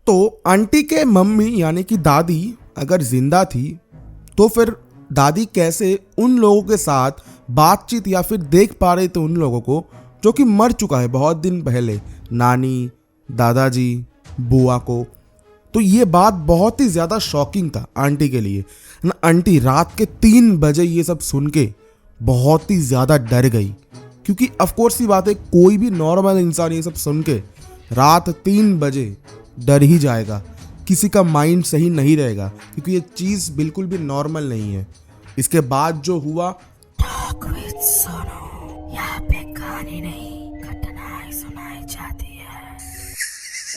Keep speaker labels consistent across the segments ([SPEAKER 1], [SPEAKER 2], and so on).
[SPEAKER 1] तो आंटी के मम्मी यानी कि दादी अगर जिंदा थी तो फिर दादी कैसे उन लोगों के साथ बातचीत या फिर देख पा रहे थे उन लोगों को जो कि मर चुका है बहुत दिन पहले, नानी, दादाजी, बुआ को। तो ये बात बहुत ही ज़्यादा शॉकिंग था आंटी के लिए ना। आंटी रात के 3 बजे ये सब सुन के बहुत ही ज़्यादा डर गई, क्योंकि ऑफकोर्स ही बात है, कोई भी नॉर्मल इंसान ये सब सुन के रात 3 बजे डर ही जाएगा, किसी का माइंड सही नहीं रहेगा, क्योंकि ये चीज़ बिल्कुल भी नॉर्मल नहीं है। इसके बाद जो हुआ,
[SPEAKER 2] टॉक विद सोनू, यहाँ पे कहानी नहीं घटनाएं सुनाई जाती है।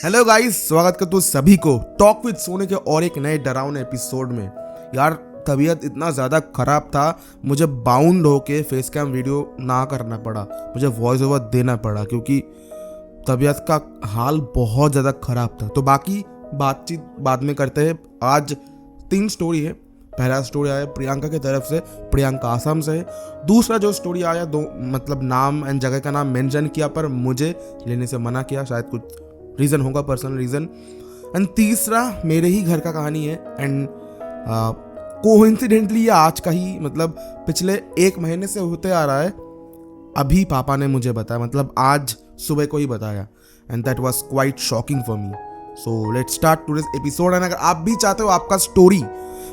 [SPEAKER 1] हेलो गाइस, स्वागत करता हूँ सभी को टॉक विद सोनू के और एक नए डरावने एपिसोड में। यार तबीयत इतना ज़्यादा ख़राब था, मुझे बाउंड होके फेस कैम वीडियो ना करना पड़ा, मुझे वॉइस ओवर देना पड़ा, क्योंकि तबीयत का हाल बहुत ज़्यादा ख़राब था। तो बाकी बातचीत बाद में करते हैं। आज 3 स्टोरी है। पहला स्टोरी आया प्रियंका की तरफ से, प्रियंका आसाम से है। दूसरा जो स्टोरी आया, मतलब नाम एंड जगह का नाम मेंशन किया पर मुझे लेने से मना किया, शायद कुछ रीज़न होगा, पर्सनल रीज़न। एंड तीसरा मेरे ही घर का कहानी है। एंड कोइंसिडेंटली ये आज का ही, मतलब पिछले 1 महीने से होते आ रहा है। अभी पापा ने मुझे बताया, मतलब आज सुबह को ही बताया। And that was quite shocking for me. So let's start today's episode. And अगर आप भी चाहते हो आपका स्टोरी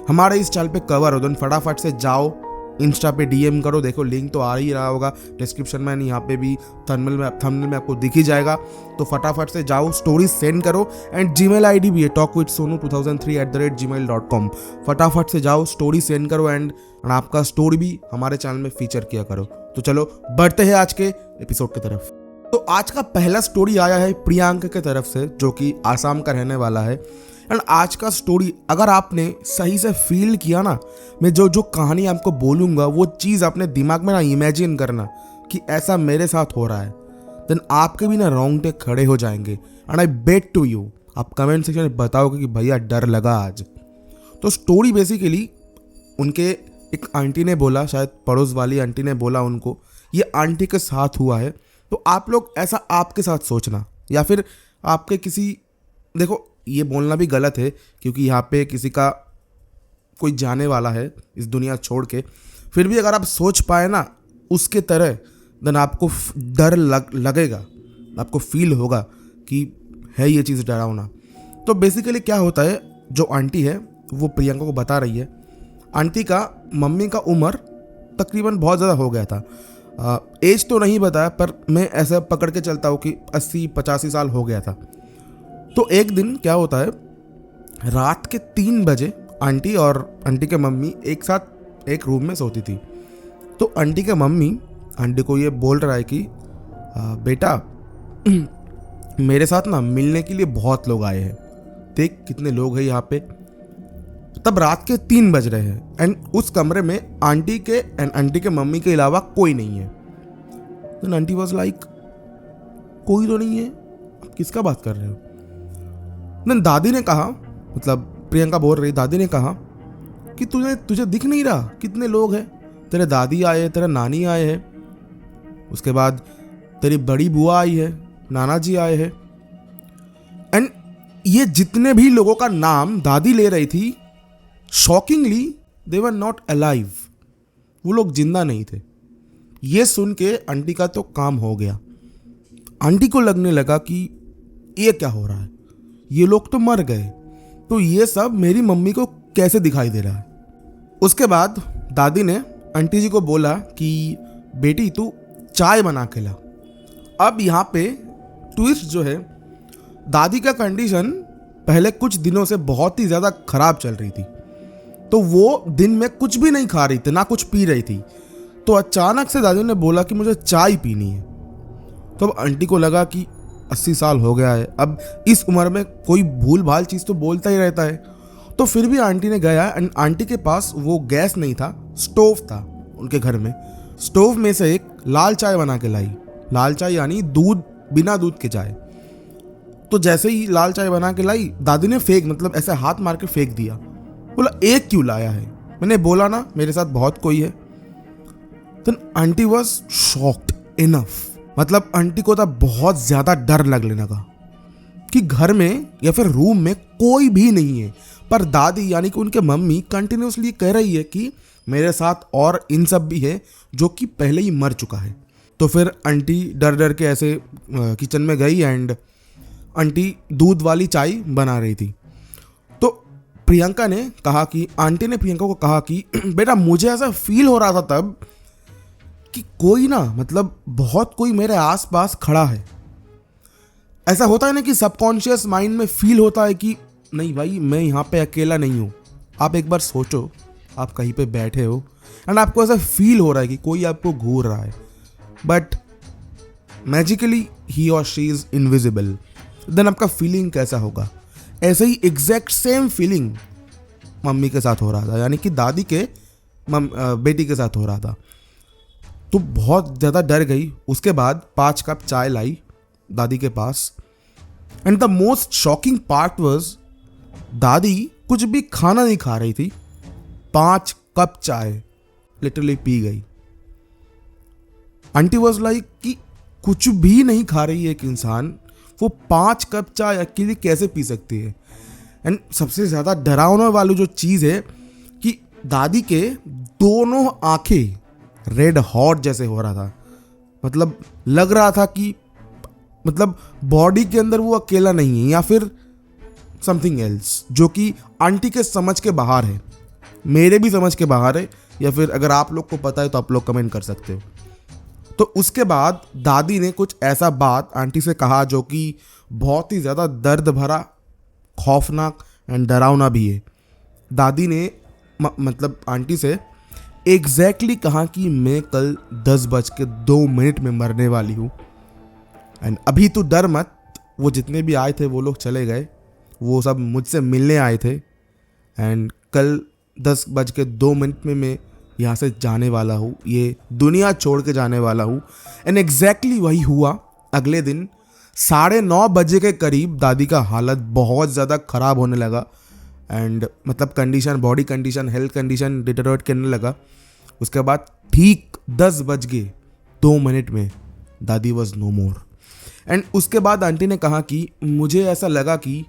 [SPEAKER 1] हमारे इस चैनल पे कवर हो, तो फटाफट से जाओ इंस्टा पे DM करो। देखो लिंक तो आ ही रहा होगा डिस्क्रिप्शन में, यहाँ पे भी थंबनेल में आपको दिख ही जाएगा। तो फटाफट से जाओ, स्टोरी सेंड करो। एंड Gmail ID भी है talkwithsonu2003@gmail.com। फटाफट से जाओ, स्टोरी सेंड करो एंड आपका स्टोरी भी हमारे चैनल में फीचर किया करो। तो चलो बढ़ते हैं आज के एपिसोड की तरफ। तो आज का पहला स्टोरी आया है प्रियंका की तरफ से, जो कि आसाम का रहने वाला है। एंड आज का स्टोरी अगर आपने सही से फील किया ना, मैं जो कहानी आपको बोलूँगा वो चीज़ अपने दिमाग में ना इमेजिन करना कि ऐसा मेरे साथ हो रहा है, देन आपके भी ना रोंगटे खड़े हो जाएंगे। And I bet to you, आप कमेंट सेक्शन में बताओगे कि भैया डर लगा आज। तो स्टोरी बेसिकली उनके एक आंटी ने बोला, शायद पड़ोस वाली आंटी ने बोला उनको, ये आंटी के साथ हुआ है। तो आप लोग ऐसा आपके साथ सोचना, या फिर आपके किसी, देखो ये बोलना भी गलत है क्योंकि यहाँ पे किसी का कोई जाने वाला है इस दुनिया छोड़ के, फिर भी अगर आप सोच पाए ना उसके तरह, देन आपको डर लगेगा, आपको फील होगा कि है ये चीज़ डरावना। तो बेसिकली क्या होता है, जो आंटी है वो प्रियंका को बता रही है। आंटी का मम्मी का उम्र तकरीबन बहुत ज़्यादा हो गया था। एज तो नहीं बताया पर मैं ऐसा पकड़ के चलता हूँ कि 80-85 साल हो गया था। तो एक दिन क्या होता है, रात के 3 बजे आंटी और आंटी के मम्मी एक साथ एक रूम में सोती थी। तो आंटी के मम्मी आंटी को ये बोल रहा है कि बेटा मेरे साथ ना मिलने के लिए बहुत लोग आए हैं, देख कितने लोग हैं यहाँ पे। तब रात के 3 बज रहे हैं एंड उस कमरे में आंटी के मम्मी के अलावा कोई नहीं है। तो आंटी वाज लाइक, कोई तो नहीं है, आप किसका बात कर रहे हो? देन दादी ने कहा, मतलब प्रियंका बोल रही, दादी ने कहा कि तुझे दिख नहीं रहा कितने लोग हैं? तेरे दादी आए हैं, तेरा नानी आए हैं, उसके बाद तेरी बड़ी बुआ आई है, नाना जी आए हैं। एंड ये जितने भी लोगों का नाम दादी ले रही थी, shockingly they were not alive, वो लोग जिंदा नहीं थे। ये सुन के आंटी का तो काम हो गया। आंटी को लगने लगा कि ये क्या हो रहा है, ये लोग तो मर गए, तो ये सब मेरी मम्मी को कैसे दिखाई दे रहा है? उसके बाद दादी ने आंटी जी को बोला कि बेटी तू चाय बना के ला। अब यहाँ पे ट्विस्ट जो है, दादी का कंडीशन पहले कुछ दिनों से बहुत ही ज़्यादा खराब चल रही थी। तो वो दिन में कुछ भी नहीं खा रही थी, ना कुछ पी रही थी। तो अचानक से दादी ने बोला कि मुझे चाय पीनी है। तो अब आंटी को लगा कि 80 साल हो गया है, अब इस उम्र में कोई भूल भाल चीज़ तो बोलता ही रहता है। तो फिर भी आंटी ने गया एंड आंटी के पास वो गैस नहीं था, स्टोव था उनके घर में। स्टोव में से एक लाल चाय बना के लाई। लाल चाय यानी दूध, बिना दूध के चाय। तो जैसे ही लाल चाय बना के लाई, दादी ने मतलब ऐसे हाथ मार के फेंक दिया। बोला एक क्यों लाया है? मैंने बोला ना मेरे साथ बहुत कोई है। तो आंटी वॉज शॉक्ड इनफ, मतलब आंटी को तो बहुत ज़्यादा डर लगने लगा कि घर में या फिर रूम में कोई भी नहीं है, पर दादी यानी कि उनके मम्मी कंटिन्यूसली कह रही है कि मेरे साथ और इन सब भी है जो कि पहले ही मर चुका है। तो फिर आंटी डर डर के ऐसे किचन में गई एंड आंटी दूध वाली चाय बना रही थी। तो प्रियंका ने कहा कि आंटी ने प्रियंका को कहा कि बेटा मुझे ऐसा फील हो रहा था तब कि कोई ना मतलब बहुत कोई मेरे आसपास खड़ा है। ऐसा होता है ना कि सबकॉन्शियस माइंड में फील होता है कि नहीं भाई मैं यहाँ पे अकेला नहीं हूँ। आप एक बार सोचो, आप कहीं पे बैठे हो एंड आपको ऐसा फील हो रहा है कि कोई आपको घूर रहा है, बट मैजिकली ही और शी इज इनविजिबल। देन आपका फीलिंग कैसा होगा? ऐसे ही एग्जैक्ट सेम फीलिंग मम्मी के साथ हो रहा था, यानी कि दादी के बेटी के साथ हो रहा था। तो बहुत ज़्यादा डर गई। उसके बाद 5 कप चाय लाई दादी के पास and the most shocking part was दादी कुछ भी खाना नहीं खा रही थी, 5 कप चाय लिटरली पी गई। आंटी वाज लाइक कि कुछ भी नहीं खा रही है एक इंसान, वो 5 कप चाय अकेले कैसे पी सकती है? एंड सबसे ज़्यादा डरावने वाली जो चीज़ है कि दादी के दोनों आंखें रेड हॉट जैसे हो रहा था। मतलब लग रहा था कि मतलब बॉडी के अंदर वो अकेला नहीं है या फिर समथिंग एल्स, जो कि आंटी के समझ के बाहर है, मेरे भी समझ के बाहर है, या फिर अगर आप लोग को पता है तो आप लोग कमेंट कर सकते हो। तो उसके बाद दादी ने कुछ ऐसा बात आंटी से कहा जो कि बहुत ही ज़्यादा दर्द भरा, खौफनाक एंड डरावना भी है। दादी ने मतलब आंटी से एग्जैक्टली कहा कि मैं कल 10:02 में मरने वाली हूँ एंड अभी तो डर मत। वो जितने भी आए थे वो लोग चले गए, वो सब मुझसे मिलने आए थे एंड कल 10:02 में मैं यहाँ से जाने वाला हूँ, ये दुनिया छोड़ के जाने वाला हूँ। एंड एग्जैक्टली वही हुआ। अगले दिन 9:30 बजे के करीब दादी का हालत बहुत ज़्यादा ख़राब होने लगा एंड मतलब condition, body condition, health condition deteriorate करने लगा। उसके बाद ठीक 10:02 में दादी वॉज नो मोर। एंड उसके बाद आंटी ने कहा कि मुझे ऐसा लगा कि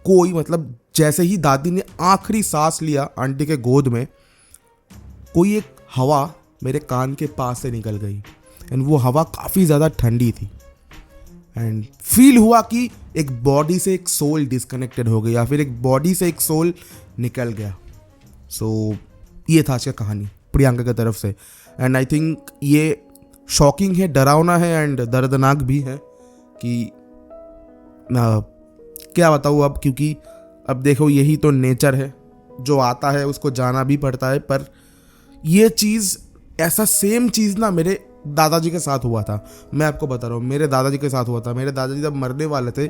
[SPEAKER 1] कोई मतलब जैसे ही दादी ने आखिरी सांस लिया आंटी के गोद में, कोई एक हवा मेरे कान के पास से निकल गई एंड वो हवा काफ़ी ज़्यादा ठंडी थी एंड फील हुआ कि एक बॉडी से एक सोल डिस्कनेक्टेड हो गई या फिर एक बॉडी से एक सोल निकल गया। सो ये था आज का कहानी प्रियंका की तरफ से एंड आई थिंक ये शॉकिंग है, डरावना है एंड दर्दनाक भी है कि क्या बताऊँ अब, क्योंकि अब देखो यही तो नेचर है, जो आता है उसको जाना भी पड़ता है। पर ये चीज़, ऐसा सेम चीज़ ना मेरे दादाजी के साथ हुआ था। मैं आपको बता रहा हूँ, मेरे दादाजी के साथ हुआ था। मेरे दादाजी जब मरने वाले थे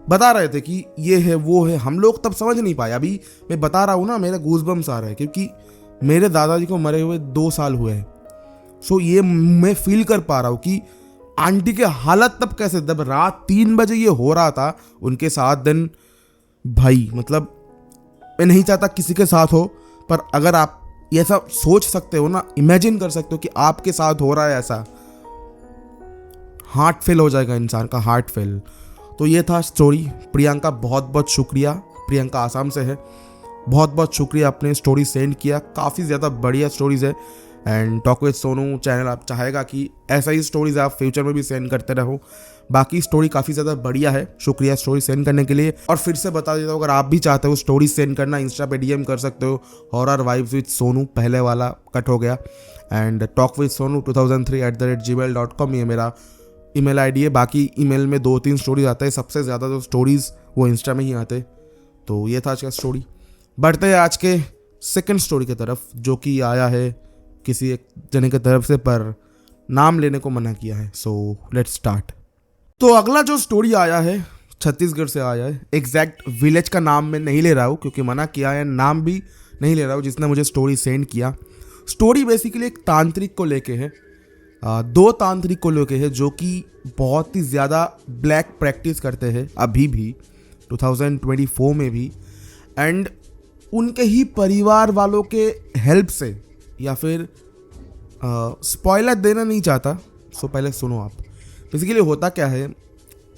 [SPEAKER 1] बता रहे थे कि ये है वो है, हम लोग तब समझ नहीं पाए। अभी मैं बता रहा हूँ ना, मेरे गूज़बम्स आ रहे हैं क्योंकि मेरे दादाजी को मरे हुए 2 साल हुए हैं। सो ये मैं फील कर पा रहा हूँ कि आंटी के हालत तब कैसे, जब रात 3 बजे ये हो रहा था उनके साथ। दिन भाई मतलब मैं नहीं चाहता किसी के साथ हो, पर अगर आप ये ऐसा सोच सकते हो ना, इमेजिन कर सकते हो कि आपके साथ हो रहा है ऐसा, हार्ट फेल हो जाएगा इंसान का, हार्ट फेल। तो ये था स्टोरी। प्रियंका बहुत बहुत शुक्रिया, प्रियंका आसाम से है, बहुत बहुत शुक्रिया, आपने स्टोरी सेंड किया। काफ़ी ज़्यादा बढ़िया स्टोरीज है and talk with Sonu channel आप चाहेगा कि ऐसा ही स्टोरीज आप फ्यूचर में भी सेंड करते रहो। बाकी स्टोरी काफ़ी ज़्यादा बढ़िया है, शुक्रिया स्टोरी सेंड करने के लिए। और फिर से बता देता हूँ, अगर आप भी चाहते हो स्टोरी सेंड करना, इंस्टा पे DM कर सकते हो, हॉरर वाइब्स विद सोनू, पहले वाला कट हो गया, and talk with Sonu 2003@gmail.com ये मेरा ईमेल ID है। बाकी ईमेल में 2-3 स्टोरीज आते हैं, सबसे ज़्यादा तो स्टोरीज़ वो इंस्टा में ही आते। तो ये था आज का स्टोरी। बढ़ते हैं आज के सेकंड स्टोरी की तरफ, जो कि आया है किसी एक जने की तरफ से, पर नाम लेने को मना किया है। So let's start. तो अगला जो स्टोरी आया है छत्तीसगढ़ से आया है। एग्जैक्ट विलेज का नाम मैं नहीं ले रहा हूँ क्योंकि मना किया है, नाम भी नहीं ले रहा हूँ जिसने मुझे स्टोरी सेंड किया। स्टोरी बेसिकली एक तांत्रिक को लेके है, 2 तांत्रिक को लेके है जो कि बहुत ही ज़्यादा ब्लैक प्रैक्टिस करते हैं अभी भी 2024 में भी, एंड उनके ही परिवार वालों के हेल्प से, या फिर स्पॉइलर देना नहीं चाहता, सो पहले सुनो आप। बेसिकली होता क्या है,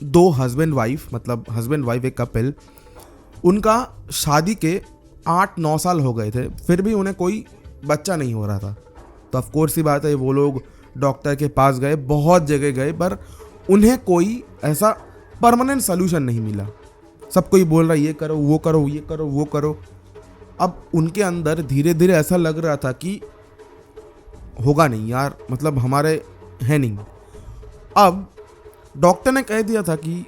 [SPEAKER 1] दो हस्बैंड वाइफ एक कपल, उनका शादी के 8-9 साल हो गए थे, फिर भी उन्हें कोई बच्चा नहीं हो रहा था। तो ऑफ कोर्स सी बात है, वो लोग डॉक्टर के पास गए, बहुत जगह गए, पर उन्हें कोई ऐसा परमानेंट सोल्यूशन नहीं मिला। सब कोई बोल रहा है ये करो वो करो, ये करो वो करो। अब उनके अंदर धीरे धीरे ऐसा लग रहा था कि होगा नहीं यार, मतलब हमारे है नहीं। अब डॉक्टर ने कह दिया था कि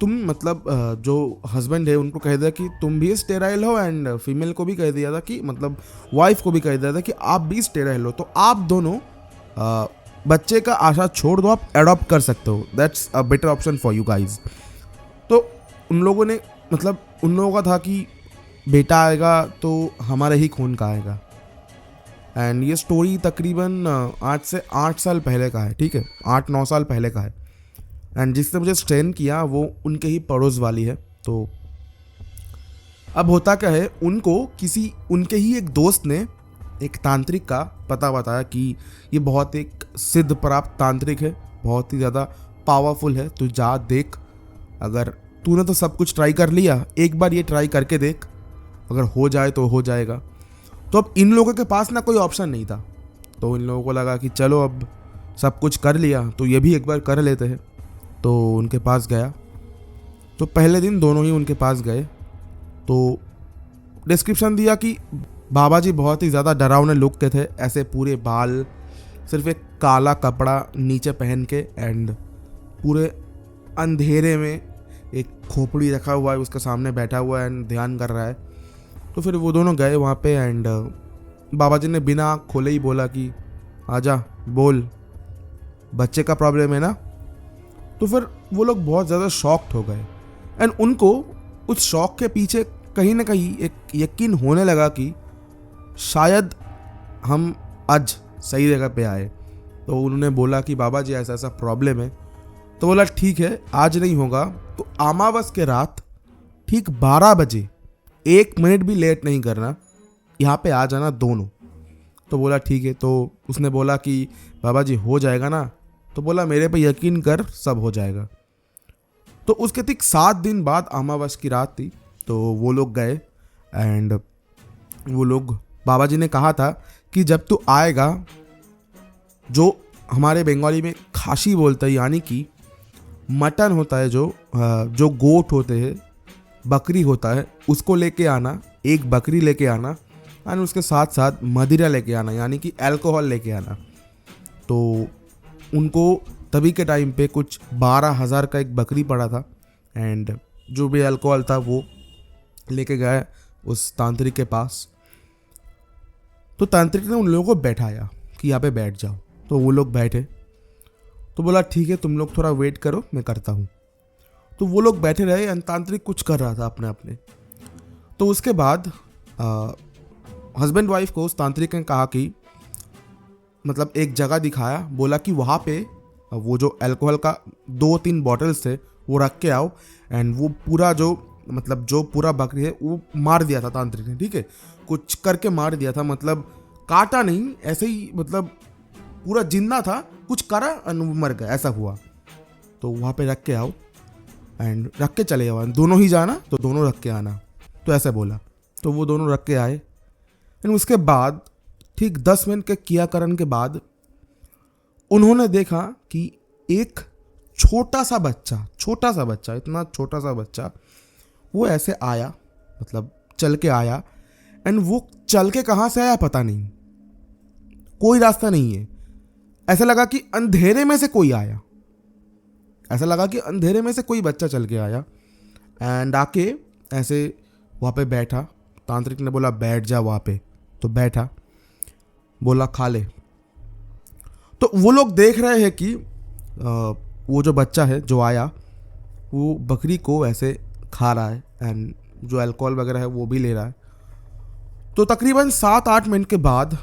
[SPEAKER 1] तुम मतलब जो हस्बैंड है उनको कह दिया कि तुम भी स्टेराइल हो, एंड फीमेल को भी कह दिया था कि मतलब वाइफ को भी कह दिया था कि आप भी स्टेराइल हो, तो आप दोनों बच्चे का आशा छोड़ दो, आप एडॉप्ट कर सकते हो, that's a better option for you guys. तो उन लोगों ने मतलब उन लोगों का था कि बेटा आएगा तो हमारे ही खून का आएगा। एंड ये स्टोरी तकरीबन आज से 8 साल पहले का है, ठीक है, 8-9 साल पहले का है। एंड जिसने मुझे स्ट्रेन किया वो उनके ही पड़ोस वाली है। तो अब होता क्या है, उनके ही एक दोस्त ने एक तांत्रिक का पता बताया कि ये बहुत एक सिद्ध प्राप्त तांत्रिक है, बहुत ही ज़्यादा पावरफुल है, तो जा देख, अगर तूने तो सब कुछ ट्राई कर लिया, एक बार ये ट्राई करके देख, अगर हो जाए तो हो जाएगा। तो अब इन लोगों के पास ना कोई ऑप्शन नहीं था, तो इन लोगों को लगा कि चलो अब सब कुछ कर लिया तो ये भी एक बार कर लेते हैं। तो उनके पास गया, तो पहले दिन दोनों ही उनके पास गए। तो डिस्क्रिप्शन दिया कि बाबा जी बहुत ही ज़्यादा डरावने लुक के थे, ऐसे पूरे बाल, सिर्फ एक काला कपड़ा नीचे पहन के, एंड पूरे अंधेरे में एक खोपड़ी रखा हुआ है, उसके सामने बैठा हुआ है एंड ध्यान कर रहा है। तो फिर वो दोनों गए वहाँ पे, एंड बाबा जी ने बिना आँख खोले ही बोला कि आजा बोल, बच्चे का प्रॉब्लम है ना। तो फिर वो लोग बहुत ज़्यादा शॉक्ड हो गए, एंड उनको उस शॉक के पीछे कहीं ना कहीं एक यकीन होने लगा कि शायद हम आज सही जगह पे आए। तो उन्होंने बोला कि बाबा जी ऐसा ऐसा प्रॉब्लम है। तो बोला ठीक है, आज नहीं होगा तो अमावस के रात ठीक 12 बजे, 1 मिनट भी लेट नहीं करना, यहाँ पे आ जाना दोनों। तो बोला ठीक है। तो उसने बोला कि बाबा जी हो जाएगा ना। तो बोला मेरे पे यकीन कर, सब हो जाएगा। तो उसके ठीक 7 दिन बाद अमावस की रात थी, तो वो लोग गए, एंड वो लोग, बाबा जी ने कहा था कि जब तू आएगा, जो हमारे बंगाली में खासी बोलते हैं, यानी कि मटन होता है, जो गोट होते हैं, बकरी होता है, उसको लेके आना, एक बकरी लेके आना, और उसके साथ साथ मदिरा लेके आना, यानी कि अल्कोहल लेके आना। तो उनको तभी के टाइम पे कुछ 12,000 का एक बकरी पड़ा था, एंड जो भी अल्कोहल था वो लेके गए उस तांत्रिक के पास। तो तांत्रिक ने उन लोगों को बैठाया कि यहाँ पे बैठ जाओ। तो वो लोग बैठे। तो बोला ठीक है, तुम लोग थोड़ा वेट करो, मैं करता हूँ। तो वो लोग बैठे रहे, एंड तांत्रिक कुछ कर रहा था अपने अपने। तो उसके बाद हस्बैंड वाइफ को उस तांत्रिक ने कहा कि मतलब एक जगह दिखाया, बोला कि वहाँ पे वो जो अल्कोहल का 2-3 बॉटल्स थे वो रख के आओ, एंड वो पूरा जो पूरा बकरी है वो मार दिया था तांत्रिक ने, ठीक है, कुछ करके मार दिया था, मतलब काटा नहीं, ऐसे ही मतलब पूरा जिंदा था, कुछ करा और मर गया, ऐसा हुआ। तो वहाँ पे रख के आओ एंड रख के चले जाओ, दोनों ही जाना तो दोनों रख के आना, तो ऐसे बोला। तो वो दोनों रख के आए, एंड उसके बाद ठीक 10 मिनट के कियाकरण के बाद उन्होंने देखा कि एक छोटा सा बच्चा, इतना छोटा सा बच्चा वो ऐसे आया, मतलब चल के आया, एंड वो चल के कहाँ से आया पता नहीं, कोई रास्ता नहीं है। ऐसा लगा कि अंधेरे में से कोई आया, ऐसा लगा कि अंधेरे में से कोई बच्चा चल के आया, एंड आके ऐसे वहाँ पे बैठा। तांत्रिक ने बोला बैठ जा वहाँ पे, तो बैठा, बोला खा ले। तो वो लोग देख रहे हैं कि वो जो बच्चा है जो आया वो बकरी को ऐसे खा रहा है, एंड जो अल्कोहल वगैरह है वो भी ले रहा है। तो तकरीबन 7-8 मिनट के बाद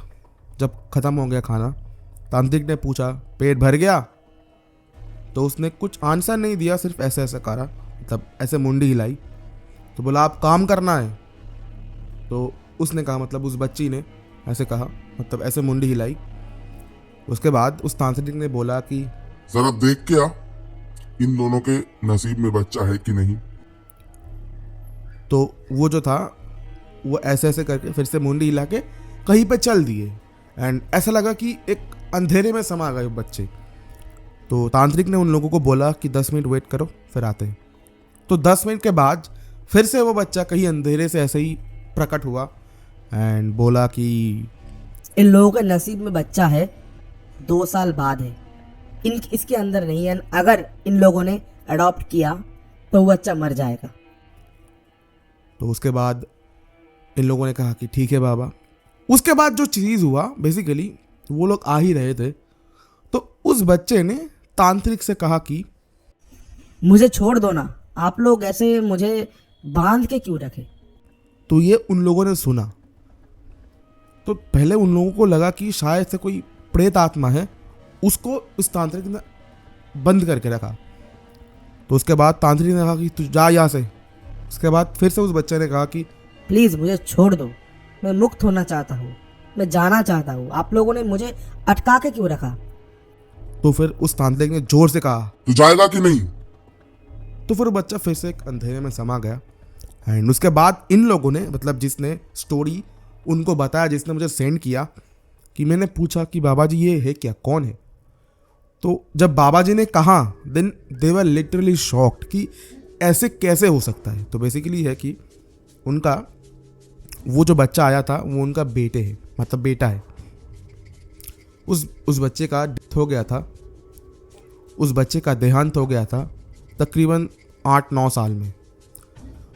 [SPEAKER 1] जब ख़त्म हो गया खाना, तांत्रिक ने पूछा पेट भर गया? तो उसने कुछ आंसर नहीं दिया, सिर्फ ऐसे ऐसे करा, मतलब ऐसे मुंडी हिलाई। तो बोला आप काम करना है। तो उसने कहा, मतलब उस बच्ची ने ऐसे कहा, मतलब ऐसे मुंडी हिलाई। उसके बाद उस तांत्रिक ने बोला कि
[SPEAKER 3] जरा देख के आ, इन दोनों के नसीब में बच्चा है कि नहीं।
[SPEAKER 1] तो वो जो था वो ऐसे ऐसे करके फिर से मुंडी हिला के कहीं पे चल दिए एंड ऐसा लगा कि एक अंधेरे में समा गए बच्चे। तो तांत्रिक ने उन लोगों को बोला कि 10 मिनट वेट करो फिर आते हैं। तो 10 मिनट के बाद फिर से वो बच्चा कहीं अंधेरे से ऐसे ही प्रकट हुआ एंड बोला कि
[SPEAKER 4] इन लोगों के नसीब में बच्चा है, 2 साल बाद है, इसके अंदर नहीं है। अगर इन लोगों ने अडॉप्ट किया तो वो बच्चा मर जाएगा।
[SPEAKER 1] तो उसके बाद इन लोगों ने कहा कि ठीक है बाबा। उसके बाद जो चीज़ हुआ बेसिकली वो लोग आ ही रहे थे तो उस बच्चे ने तांत्रिक से कहा कि
[SPEAKER 4] मुझे छोड़ दो ना, आप लोग ऐसे मुझे बांध के क्यों रखे।
[SPEAKER 1] तो ये उन लोगों ने सुना तो पहले उन लोगों को लगा कि शायद से कोई प्रेत आत्मा है, उसको इस तांत्रिक ने बंद करके रखा। तो उसके बाद तांत्रिक ने कहा कि तू जा यहाँ से। उसके बाद फिर से उस बच्चे ने कहा कि
[SPEAKER 4] प्लीज़ मुझे छोड़ दो, मैं मुक्त होना चाहता हूँ, मैं जाना चाहता हूँ, आप लोगों ने मुझे अटका के क्यों रखा।
[SPEAKER 1] तो फिर उस तांत्रिक ने जोर से कहा।
[SPEAKER 3] तू जाएगा कि नहीं।
[SPEAKER 1] तो फिर वो बच्चा फिर से एक अंधेरे में समा गया एंड उसके बाद इन लोगों ने मतलब जिसने स्टोरी उनको बताया, जिसने मुझे सेंड किया, कि मैंने पूछा कि बाबा जी ये है क्या, कौन है। तो जब बाबा जी ने कहा then they were literally shocked कि ऐसे कैसे हो सकता है। तो बेसिकली है कि उनका वो जो बच्चा आया था वो उनका बेटे है, मतलब बेटा है। उस बच्चे का डेथ हो गया था, उस बच्चे का देहांत हो गया था तकरीबन 8-9 साल में।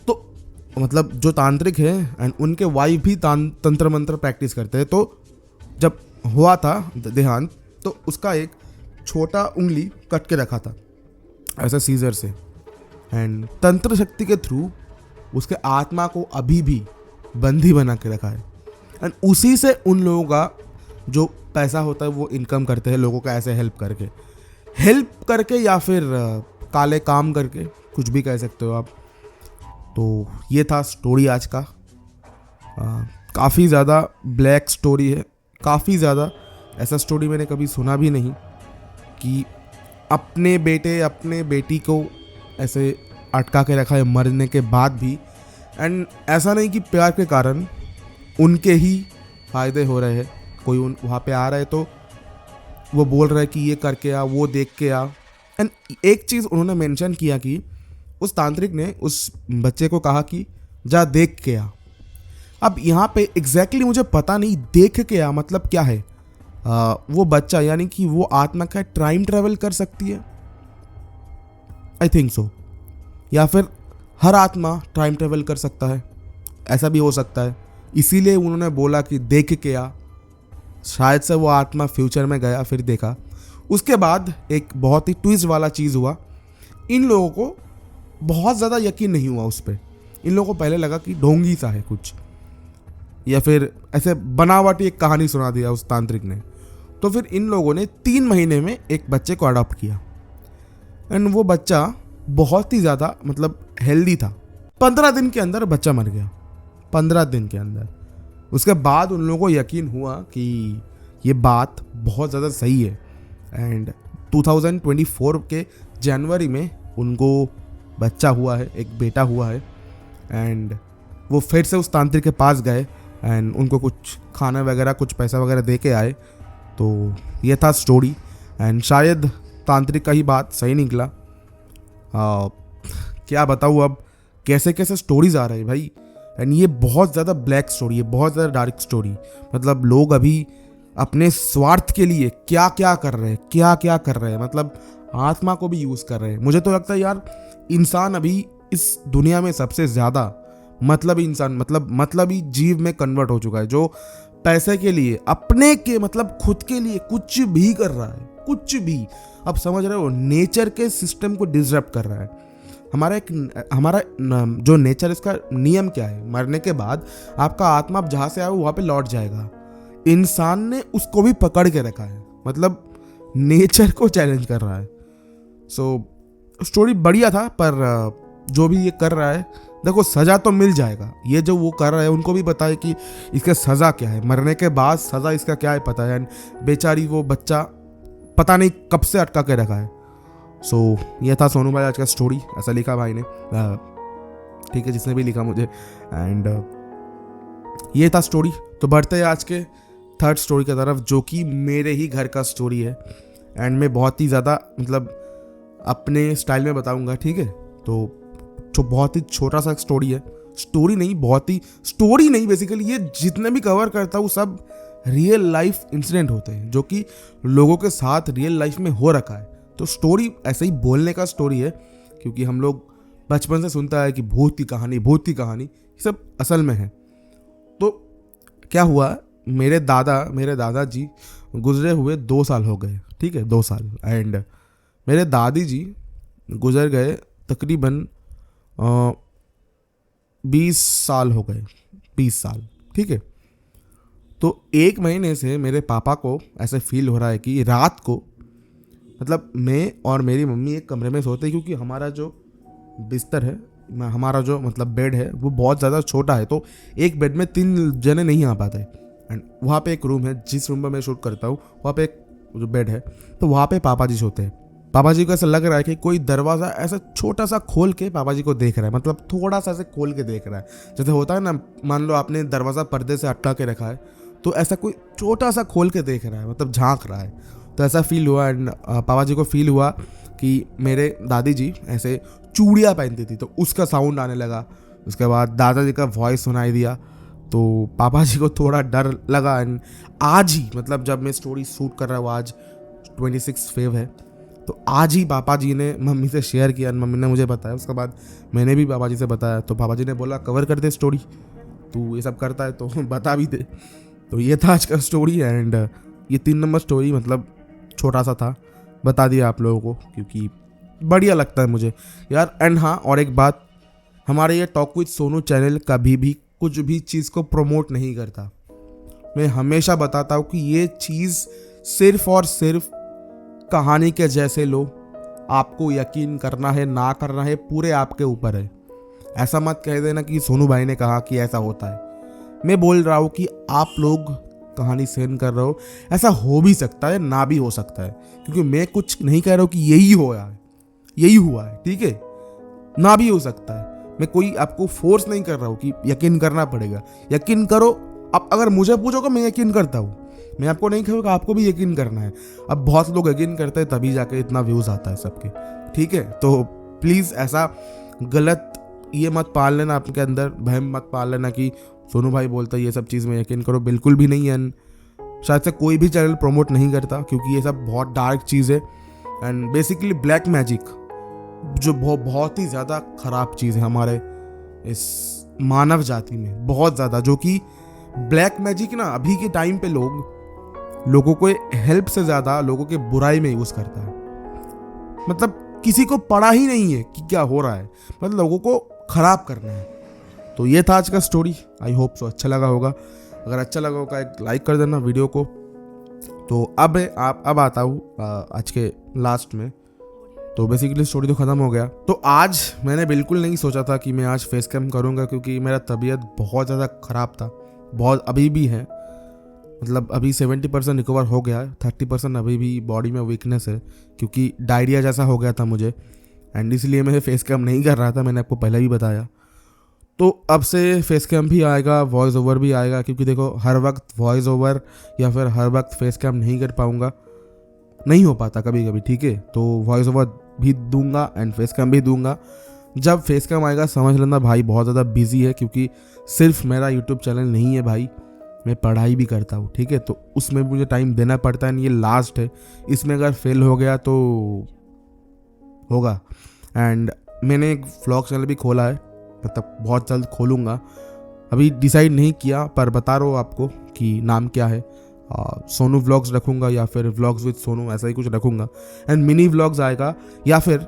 [SPEAKER 1] तो मतलब जो तांत्रिक है एंड उनके वाइफ भी तंत्र मंत्र प्रैक्टिस करते हैं। तो जब हुआ था देहांत तो उसका एक छोटा उंगली कट के रखा था ऐसा सीजर से एंड तंत्र शक्ति के थ्रू उसके आत्मा को अभी भी बंदी बना के रखा है एंड उसी से उन लोगों का जो पैसा होता है वो इनकम करते हैं लोगों का ऐसे हेल्प करके या फिर काले काम करके, कुछ भी कह सकते हो आप। तो ये था स्टोरी आज का। काफ़ी ज़्यादा ब्लैक स्टोरी है, काफ़ी ज़्यादा ऐसा स्टोरी मैंने कभी सुना भी नहीं कि अपने बेटे अपने बेटी को ऐसे अटका के रखा है मरने के बाद भी एंड ऐसा नहीं कि प्यार के कारण उनके ही फ़ायदे हो रहे हैं। कोई वहाँ पे आ रहा है तो वो बोल रहा है कि ये करके आ, वो देख के आ। एंड एक चीज़ उन्होंने मेंशन किया कि उस तांत्रिक ने उस बच्चे को कहा कि जा देख के आ। अब यहाँ पे एग्जैक्टली मुझे पता नहीं देख के आ मतलब क्या है। वो बच्चा यानी कि वो आत्मा क्या टाइम ट्रैवल कर सकती है, आई थिंक सो, या फिर हर आत्मा टाइम ट्रैवल कर सकता है, ऐसा भी हो सकता है। इसीलिए उन्होंने बोला कि देख के आ। शायद से वो आत्मा फ्यूचर में गया फिर देखा। उसके बाद एक बहुत ही ट्विस्ट वाला चीज़ हुआ। इन लोगों को बहुत ज़्यादा यकीन नहीं हुआ उस पर। इन लोगों को पहले लगा कि ढोंगी सा है कुछ, या फिर ऐसे बनावटी एक कहानी सुना दिया उस तांत्रिक ने। तो फिर इन लोगों ने 3 महीने में एक बच्चे को अडॉप्ट किया एंड वो बच्चा बहुत ही ज़्यादा मतलब हेल्दी था। 15 दिन के अंदर बच्चा मर गया, 15 दिन के अंदर। उसके बाद उन लोगों को यकीन हुआ कि ये बात बहुत ज़्यादा सही है एंड 2024 के जनवरी में उनको बच्चा हुआ है, एक बेटा हुआ है एंड वो फिर से उस तांत्रिक के पास गए एंड उनको कुछ खाना वगैरह कुछ पैसा वगैरह दे के आए। तो ये था स्टोरी एंड शायद तांत्रिक का ही बात सही निकला। क्या बताऊँ अब, कैसे कैसे स्टोरीज आ रहे हैं भाई। एंड ये बहुत ज़्यादा ब्लैक स्टोरी है, बहुत ज़्यादा डार्क स्टोरी। मतलब लोग अभी अपने स्वार्थ के लिए क्या क्या कर रहे हैं, क्या क्या कर रहे हैं, मतलब आत्मा को भी यूज़ कर रहे हैं। मुझे तो लगता है यार इंसान अभी इस दुनिया में सबसे ज़्यादा मतलबी इंसान, मतलबी जीव में कन्वर्ट हो चुका है, जो पैसे के लिए अपने के मतलब खुद के लिए कुछ भी कर रहा है, कुछ भी। अब समझ रहे हो, नेचर के सिस्टम को डिसरप्ट कर रहा है। हमारा जो नेचर, इसका नियम क्या है, मरने के बाद आपका आत्मा जहाँ से आया वहाँ पे लौट जाएगा। इंसान ने उसको भी पकड़ के रखा है, मतलब नेचर को चैलेंज कर रहा है। सो स्टोरी बढ़िया था, पर जो भी ये कर रहा है देखो सज़ा तो मिल जाएगा। ये जो वो कर रहा है उनको भी पता है कि इसका सज़ा क्या है, मरने के बाद सज़ा इसका क्या है पता है। बेचारी वो बच्चा पता नहीं कब से अटका के रखा है सो ये था सोनू भाई आज का स्टोरी, ऐसा लिखा भाई ने, ठीक है, जिसने भी लिखा मुझे। एंड ये था स्टोरी। तो बढ़ते हैं आज के थर्ड स्टोरी की तरफ, जो कि मेरे ही घर का स्टोरी है। एंड मैं बहुत ही ज़्यादा मतलब अपने स्टाइल में बताऊंगा, ठीक है। तो जो बहुत ही छोटा सा स्टोरी है, स्टोरी नहीं बेसिकली ये जितने भी कवर करता हूँ सब रियल लाइफ इंसिडेंट होते हैं जो कि लोगों के साथ रियल लाइफ में हो रखा है। तो स्टोरी ऐसे ही बोलने का स्टोरी है, क्योंकि हम लोग बचपन से सुनता है कि भूत की कहानी, ये सब असल में है। तो क्या हुआ, मेरे दादाजी गुजरे हुए 2 साल हो गए, ठीक है, 2 साल। एंड मेरे दादी जी गुजर गए तकरीबन 20 साल हो गए, 20 साल, ठीक है। तो 1 महीने से मेरे पापा को ऐसे फील हो रहा है कि रात को मतलब मैं और मेरी मम्मी एक कमरे में सोते हैं, क्योंकि हमारा जो बिस्तर है, हमारा जो मतलब बेड है वो बहुत ज़्यादा छोटा है। तो एक बेड में 3 जने नहीं आ पाते। एंड वहाँ पे एक रूम है, जिस रूम में मैं शूट करता हूँ वहाँ पे एक जो बेड है, तो वहाँ पे पापा जी सोते हैं। पापा जी को ऐसा लग रहा है कि कोई दरवाज़ा ऐसा छोटा सा खोल के पापा जी को देख रहा है, मतलब थोड़ा सा ऐसे खोल के देख रहा है। जैसे होता है ना, मान लो आपने दरवाज़ा पर्दे से अटका के रखा है, तो ऐसा कोई छोटा सा खोल के देख रहा है, मतलब झांक रहा है। तो ऐसा फील हुआ। एंड पापा जी को फील हुआ कि मेरे दादी जी ऐसे चूड़ियाँ पहनती थी, तो उसका साउंड आने लगा। उसके बाद दादाजी का वॉइस सुनाई दिया, तो पापा जी को थोड़ा डर लगा। एंड आज ही मतलब जब मैं स्टोरी शूट कर रहा हूँ, आज 26 फेब है, तो आज ही पापा जी ने मम्मी से शेयर किया, मम्मी ने मुझे बताया। उसके बाद मैंने भी पापा जी से बताया, तो पापा जी ने बोला कवर कर दे स्टोरी, तू ये सब करता है तो बता भी दे। तो ये था आज का स्टोरी। एंड ये 3 नंबर स्टोरी मतलब छोटा सा था, बता दिया आप लोगों को क्योंकि बढ़िया लगता है मुझे यार। एंड हाँ, और एक बात, हमारे ये टॉक विद सोनू चैनल कभी भी कुछ भी चीज़ को प्रमोट नहीं करता। मैं हमेशा बताता हूँ कि ये चीज़ सिर्फ और सिर्फ कहानी के जैसे लो, आपको यकीन करना है ना करना है पूरे आपके ऊपर है। ऐसा मत कह देना कि सोनू भाई ने कहा कि ऐसा होता है। मैं बोल रहा हूँ कि आप लोग कहानी सेंड कर रहे हो, ऐसा हो भी सकता है ना भी हो सकता है, क्योंकि मैं कुछ नहीं कह रहा हूँ कि यही हुआ है, ठीक है, ना भी हो सकता है। मैं कोई आपको फोर्स नहीं कर रहा हूँ कि यकीन करना पड़ेगा, यकीन करो। अब अगर मुझे पूछोगे मैं यकीन करता हूँ, मैं आपको नहीं कहूँगा आपको भी यकीन करना है। अब बहुत लोग यकीन करते हैं तभी जाके इतना व्यूज़ आता है सबके, ठीक है। तो प्लीज़ ऐसा गलत ये मत पाल लेना, आपके अंदर वहम मत पाल लेना कि सोनू भाई बोलता है ये सब चीज़ में यकीन करो, बिल्कुल भी नहीं है। शायद से कोई भी चैनल प्रमोट नहीं करता, क्योंकि ये सब बहुत डार्क चीज़ है। एंड बेसिकली ब्लैक मैजिक जो बहुत ही ज़्यादा ख़राब चीज़ है हमारे इस मानव जाति में, बहुत ज़्यादा। जो कि ब्लैक मैजिक ना अभी के टाइम पे लोगों को हेल्प से ज़्यादा लोगों के बुराई में यूज़ करता है। मतलब किसी को पड़ा ही नहीं है कि क्या हो रहा है, मतलब लोगों को ख़राब करना है। तो ये था आज का स्टोरी। आई होप सो अच्छा लगा होगा। अगर अच्छा लगा होगा एक लाइक कर देना वीडियो को। तो अब आता हूँ आज के लास्ट में। तो बेसिकली स्टोरी तो ख़त्म हो गया। तो आज मैंने बिल्कुल नहीं सोचा था कि मैं आज फेस कैम करूँगा, क्योंकि मेरा तबीयत बहुत ज़्यादा ख़राब था, बहुत अभी भी है। मतलब अभी 70% रिकवर हो गया है, 30% अभी भी बॉडी में वीकनेस है, क्योंकि डायरिया जैसा हो गया था मुझे। एंड इसलिए मैं फेस कैम नहीं कर रहा था, मैंने आपको पहले भी बताया। तो अब से फेस कैम भी आएगा, वॉइस ओवर भी आएगा, क्योंकि देखो हर वक्त वॉइस ओवर या फिर हर वक्त फेस कैम नहीं कर पाऊँगा, नहीं हो पाता कभी कभी, ठीक है। तो वॉइस ओवर भी दूंगा एंड फेस कैम भी दूंगा। जब फेस कैम आएगा समझ लेना भाई बहुत ज़्यादा बिजी है, क्योंकि सिर्फ मेरा यूट्यूब चैनल नहीं है भाई, मैं पढ़ाई भी करता हूँ, ठीक है। तो उसमें मुझे टाइम देना पड़ता है। ये लास्ट है, इसमें अगर फेल हो गया तो होगा। एंड मैंने एक व्लॉग चैनल भी खोला है, मतलब बहुत जल्द खोलूँगा, अभी डिसाइड नहीं किया, पर बता रहा हूँ आपको कि नाम क्या है। सोनू व्लॉग्स रखूँगा या फिर व्लॉग्स विद सोनू, ऐसा ही कुछ रखूँगा। एंड मिनी व्लॉग्स आएगा, या फिर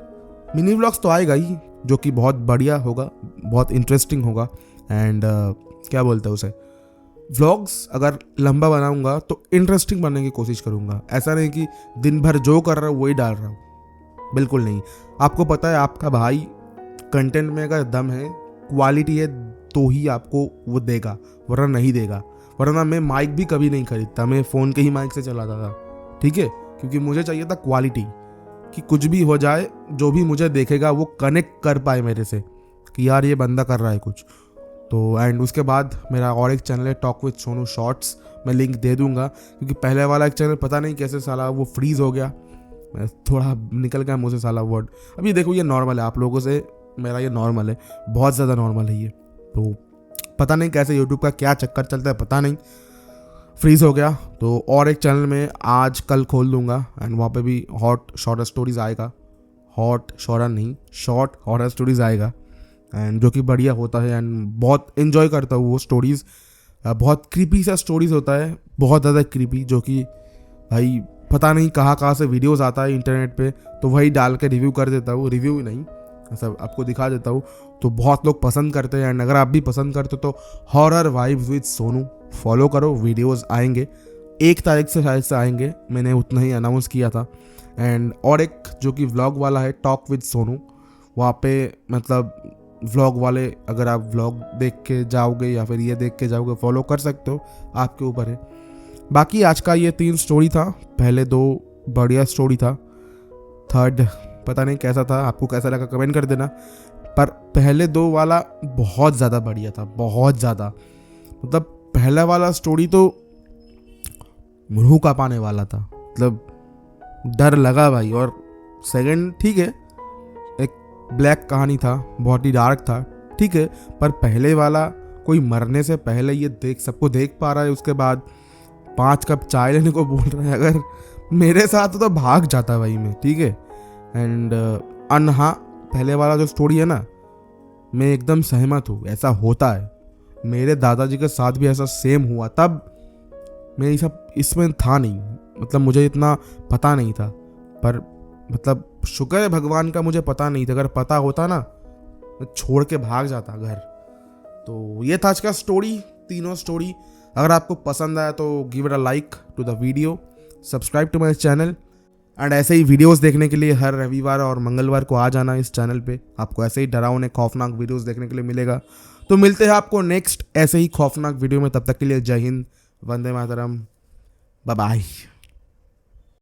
[SPEAKER 1] मिनी व्लॉग्स तो आएगा ही, जो कि बहुत बढ़िया होगा, बहुत इंटरेस्टिंग होगा। एंड क्या बोलते हैं उसे, व्लॉग्स अगर लंबा बनाऊँगा तो इंटरेस्टिंग बनने की कोशिश करूँगा। ऐसा नहीं कि दिन भर जो कर रहा हूँ वही डाल रहा हूँ, बिल्कुल नहीं। आपको पता है आपका भाई कंटेंट में अगर दम है, क्वालिटी है, तो ही आपको वो देगा, वरना नहीं देगा। वरना मैं माइक भी कभी नहीं खरीदता, मैं फ़ोन के ही माइक से चलाता था, ठीक है, क्योंकि मुझे चाहिए था क्वालिटी, कि कुछ भी हो जाए, जो भी मुझे देखेगा वो कनेक्ट कर पाए मेरे से कि यार ये बंदा कर रहा है कुछ। तो एंड उसके बाद मेरा और एक चैनल है टॉक विद सोनू शॉर्ट्स, मैं लिंक दे दूंगा, क्योंकि पहले वाला एक चैनल पता नहीं कैसे साला वो फ्रीज हो गया, थोड़ा निकल गया मुझे साला वर्ड। अभी देखो ये नॉर्मल है, आप लोगों से मेरा ये नॉर्मल है, बहुत ज़्यादा नॉर्मल है ये। तो पता नहीं कैसे यूट्यूब का क्या चक्कर चलता है, पता नहीं फ्रीज हो गया। तो और एक चैनल में आज कल खोल दूंगा एंड वहाँ पे भी हॉट शॉर्ट स्टोरीज आएगा, हॉट शॉर्ट नहीं शॉर्ट हॉरर स्टोरीज आएगा एंड जो कि बढ़िया होता है एंड बहुत इन्जॉय करता हूँ वो स्टोरीज़। बहुत क्रीपी सा स्टोरीज होता है, बहुत ज़्यादा क्रीपी, जो कि भाई पता नहीं कहाँ से वीडियोस आता है इंटरनेट पे, तो वही डाल के रिव्यू कर देता हूँ, रिव्यू ही नहीं ऐसा आपको दिखा देता हूँ। तो बहुत लोग पसंद करते हैं एंड अगर आप भी पसंद करते हो तो horror vibes with Sonu follow करो, वीडियोस आएंगे 1 तारीख से शायद से आएंगे, मैंने उतना ही अनाउंस किया था। एंड और एक जो कि व्लॉग वाला है टॉक विद सोनू, वहाँ पे मतलब व्लॉग वाले अगर आप व्लॉग देख के जाओगे या फिर ये देख के जाओगे फॉलो कर सकते हो, आपके ऊपर है। बाकी आज का ये 3 स्टोरी था, पहले 2 बढ़िया स्टोरी था, थर्ड पता नहीं कैसा था, आपको कैसा लगा कमेंट कर देना, पर पहले 2 वाला बहुत ज़्यादा बढ़िया था, बहुत ज़्यादा। मतलब पहला वाला स्टोरी तो रूह कांपाने वाला था, मतलब डर लगा भाई। और सेकंड ठीक है, एक ब्लैक कहानी था, बहुत ही डार्क था, ठीक है, पर पहले वाला कोई मरने से पहले ये सबको देख पा रहा है, उसके बाद 5 कप चाय लेने को बोल रहा है। अगर मेरे साथ तो भाग जाता भाई मैं, ठीक है। एंड हाँ, पहले वाला जो स्टोरी है ना, मैं एकदम सहमत हूँ, ऐसा होता है, मेरे दादाजी के साथ भी ऐसा सेम हुआ। तब मैं ये सब इसमें था नहीं, मतलब मुझे इतना पता नहीं था, पर मतलब शुक्र है भगवान का मुझे पता नहीं था, अगर पता होता ना मैं छोड़ के भाग जाता घर। तो ये था आज का स्टोरी, तीनों स्टोरी। अगर आपको पसंद आया तो give it a like to the video, subscribe to my channel and ऐसे ही वीडियोस देखने के लिए हर रविवार और मंगलवार को आ जाना इस चैनल पे, आपको ऐसे ही डरावने खौफनाक वीडियोस देखने के लिए मिलेगा। तो मिलते हैं आपको नेक्स्ट ऐसे ही खौफनाक वीडियो में, तब तक के लिए जय हिंद, वंदे मातरम, बाय बाय।